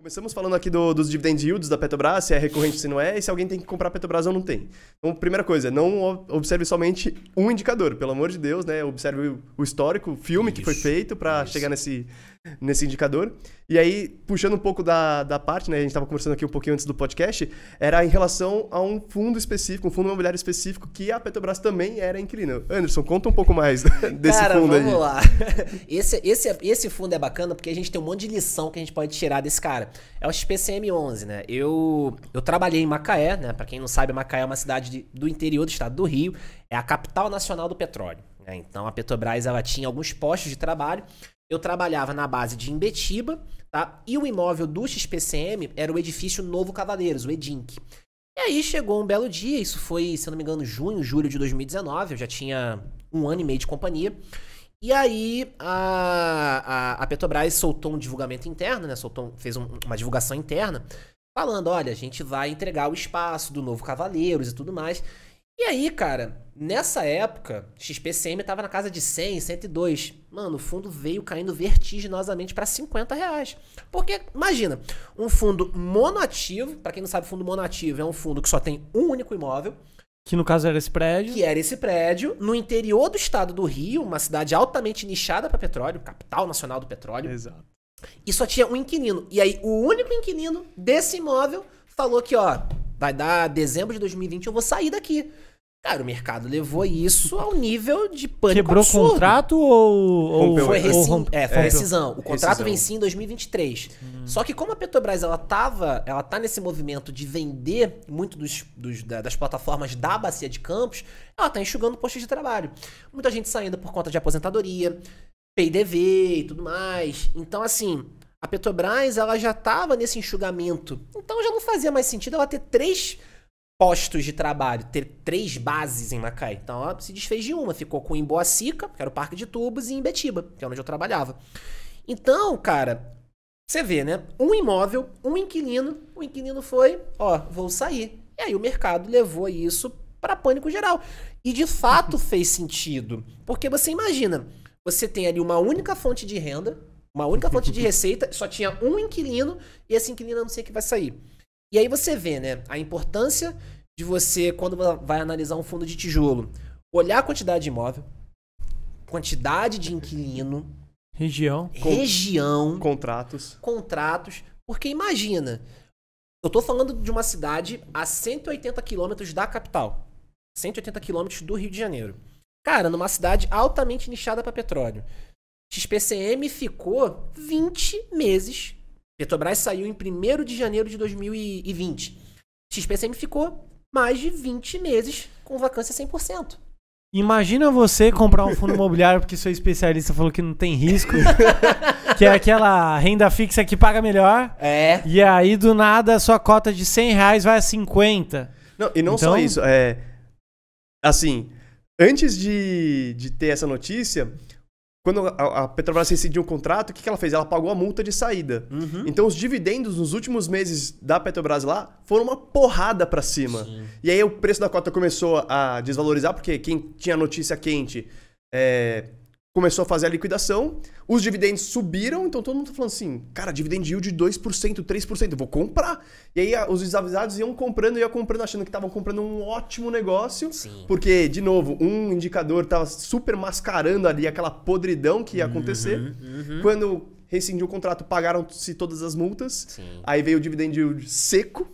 Começamos falando aqui dos dividend yields da Petrobras, se é recorrente, se não é, e se alguém tem que comprar a Petrobras ou não tem. Então, primeira coisa, não observe somente um indicador, pelo amor de Deus, né? Observe o histórico, o filme que foi feito para chegar nesse indicador. E aí, puxando um pouco da parte, né? A gente estava conversando aqui um pouquinho antes do podcast, era em relação a um fundo específico, um fundo imobiliário específico, que a Petrobras também era inquilina. Anderson, conta um pouco mais desse fundo aí. Cara, vamos lá. Esse fundo é bacana porque a gente tem um monte de lição que a gente pode tirar desse cara. É o XPCM11, né? Eu trabalhei em Macaé, né? Pra quem não sabe, Macaé é uma cidade do interior do estado do Rio. É a capital nacional do petróleo, né? Então a Petrobras, ela tinha alguns postos de trabalho. Eu trabalhava na base de Imbetiba, tá? E o imóvel do XPCM era o edifício Novo Cavaleiros, o EDINC. E aí chegou um belo dia, isso foi, se eu não me engano, junho, julho de 2019, eu já tinha 1 ano e meio de companhia. E aí a Petrobras soltou um divulgamento interno, né? Fez uma divulgação interna, falando, olha, a gente vai entregar o espaço do Novo Cavaleiros e tudo mais. E aí, cara, nessa época, XPCM tava na casa de 100, 102. Mano, o fundo veio caindo vertiginosamente para R$50. Porque, imagina, um fundo monoativo, para quem não sabe, fundo monoativo é um fundo que só tem um único imóvel. Que no caso era esse prédio. Que era esse prédio, no interior do estado do Rio, uma cidade altamente nichada para petróleo, capital nacional do petróleo. Exato. E só tinha um inquilino. E aí, o único inquilino desse imóvel falou que, ó, vai dar dezembro de 2020, eu vou sair daqui. Cara, o mercado levou isso ao nível de pânico Quebrou absurdo. o contrato ou... Foi foi rescisão. O contrato vencia em 2023. Só que como a Petrobras ela tá nesse movimento de vender muito das plataformas da Bacia de Campos, ela tá enxugando postos de trabalho. Muita gente saindo por conta de aposentadoria, PDV e tudo mais. Então, assim, a Petrobras ela já tava nesse enxugamento. Então já não fazia mais sentido ela ter 3 postos de trabalho, ter 3 bases em Macaé. Então ela se desfez de uma, ficou com Emboacica, que era o Parque de Tubos, e em Imbetiba, que é onde eu trabalhava. Então, cara, você vê, né? Um imóvel, um inquilino, o inquilino foi, ó, vou sair. E aí o mercado levou isso para pânico geral. E de fato fez sentido, porque você imagina, você tem ali uma única fonte de renda, uma única fonte de receita, só tinha um inquilino, e esse inquilino eu não sei que vai sair. E aí você vê, né, a importância de você, quando vai analisar um fundo de tijolo, olhar a quantidade de imóvel, quantidade de inquilino, região, contratos, porque imagina, eu tô falando de uma cidade a 180 quilômetros da capital, 180 quilômetros do Rio de Janeiro. Cara, numa cidade altamente nichada para petróleo. XPCM ficou 20 meses. Petrobras saiu em 1º de janeiro de 2020. XPCM ficou mais de 20 meses com vacância 100%. Imagina você comprar um fundo imobiliário porque seu especialista falou que não tem risco, que é aquela renda fixa que paga melhor. É. E aí, do nada, a sua cota de R$100 vai a 50. Não, e não só isso. Assim, antes de ter essa notícia... Quando a Petrobras rescindiu o contrato, o que ela fez? Ela pagou a multa de saída. Então, os dividendos nos últimos meses da Petrobras lá foram uma porrada pra cima. Sim. E aí, o preço da cota começou a desvalorizar, porque quem tinha notícia quente começou a fazer a liquidação. Os dividendos subiram, então todo mundo tá falando assim, cara, dividend yield de 2%, 3%, vou comprar. E aí, os desavisados iam comprando, achando que estavam comprando um ótimo negócio. Sim. Porque, de novo, um indicador tava super mascarando ali aquela podridão que ia acontecer. Quando rescindiu o contrato, pagaram-se todas as multas. Sim. Aí veio o dividend yield seco.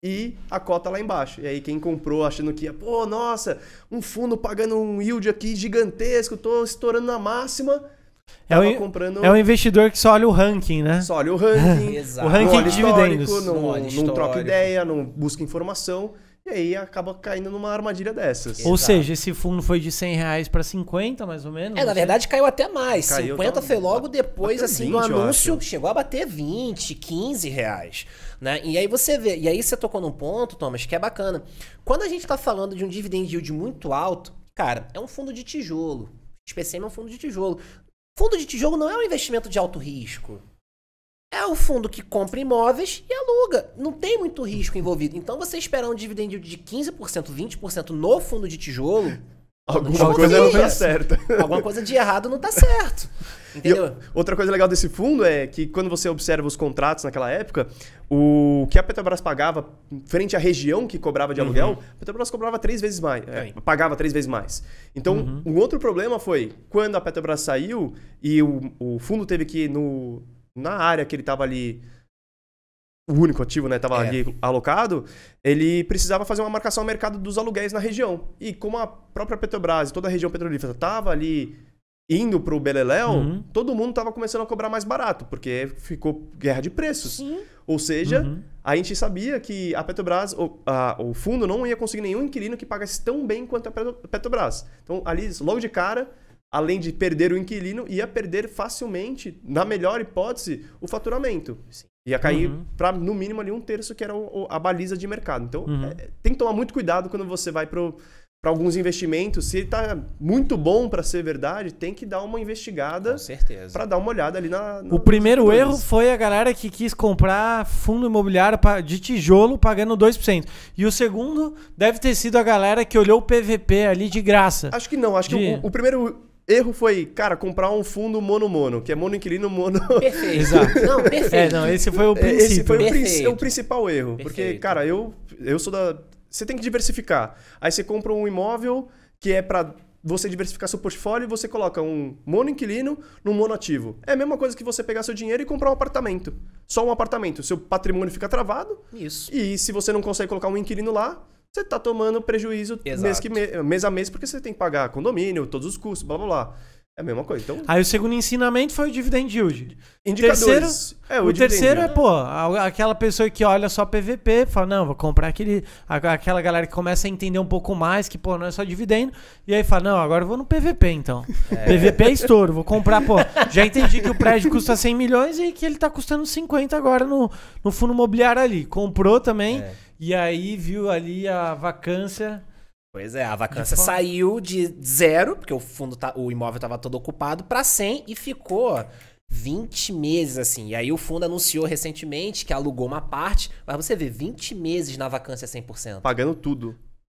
E a cota lá embaixo. E aí quem comprou achando que ia, pô, nossa, um fundo pagando um yield aqui gigantesco, tô estourando na máxima. Comprando... É o investidor que só olha o ranking, né? Só olha o ranking. Exato. O ranking de dividendos. Não troca ideia, não busca informação. E aí acaba caindo numa armadilha dessas. Ou seja, esse fundo foi de R$100 para 50, mais ou menos? Na verdade caiu até mais. Caiu, 50 foi logo depois, assim, 20, do anúncio, chegou a bater 20, 15 reais. Né? E aí você vê, e aí você tocou num ponto, Thomas, que é bacana. Quando a gente tá falando de um dividend yield muito alto, cara, é um fundo de tijolo. XPCM é um fundo de tijolo. Fundo de tijolo não é um investimento de alto risco. É o fundo que compra imóveis e aluga. Não tem muito risco envolvido. Então, você esperar um dividend yield de 15%, 20% no fundo de tijolo, Alguma coisa não tá certa. Alguma coisa de errado não tá certo. Entendeu? Outra coisa legal desse fundo é que quando você observa os contratos naquela época, o que a Petrobras pagava frente à região que cobrava de aluguel, a Petrobras cobrava 3 vezes mais, pagava 3 vezes mais. Então, um outro problema foi quando a Petrobras saiu e o fundo teve que ir na área que ele estava ali, o único ativo, né, estava ali alocado, ele precisava fazer uma marcação ao mercado dos aluguéis na região. E como a própria Petrobras e toda a região petrolífera estava ali indo pro beleléu, todo mundo tava começando a cobrar mais barato, porque ficou guerra de preços. Sim. Ou seja, a gente sabia que a Petrobras, o fundo não ia conseguir nenhum inquilino que pagasse tão bem quanto a Petrobras. Então, ali, logo de cara, além de perder o inquilino, ia perder facilmente, na melhor hipótese, o faturamento. Ia cair para, no mínimo, ali 1/3, que era a baliza de mercado. Então, tem que tomar muito cuidado quando você vai para alguns investimentos. Se ele tá muito bom para ser verdade, tem que dar uma investigada. Com certeza. Para dar uma olhada ali na O primeiro erro foi a galera que quis comprar fundo imobiliário de tijolo pagando 2%. E o segundo deve ter sido a galera que olhou o PVP ali de graça. Acho que não. Acho que o primeiro erro foi, cara, comprar um fundo mono, que é mono-inquilino, mono... Perfeito. Exato. Não, perfeito. Esse foi o princípio. Esse foi Perfeito. o principal erro. Perfeito. Porque, cara, eu sou da... Você tem que diversificar. Aí você compra um imóvel que é para você diversificar seu portfólio e você coloca um mono-inquilino num mono-ativo. É a mesma coisa que você pegar seu dinheiro e comprar um apartamento. Só um apartamento. Seu patrimônio fica travado. Isso. E se você não consegue colocar um inquilino lá, você tá tomando prejuízo mês a mês, porque você tem que pagar condomínio, todos os custos, blá, blá, blá. É a mesma coisa. Então, Aí o segundo ensinamento foi o dividend yield. indicadores. O terceiro é, aquela pessoa que olha só PVP, fala, não, vou comprar aquela galera que começa a entender um pouco mais, que, não é só dividendo, e aí fala, não, agora eu vou no PVP, então. PVP é estouro, vou comprar, já entendi que o prédio custa 100 milhões e que ele tá custando 50 agora no fundo imobiliário ali. Comprou também, e aí viu ali a vacância... Pois é, a vacância saiu de 0, porque o imóvel estava todo ocupado, para 100 e ficou 20 meses assim. E aí o fundo anunciou recentemente que alugou uma parte, mas você vê 20 meses na vacância 100%. Pagando tudo.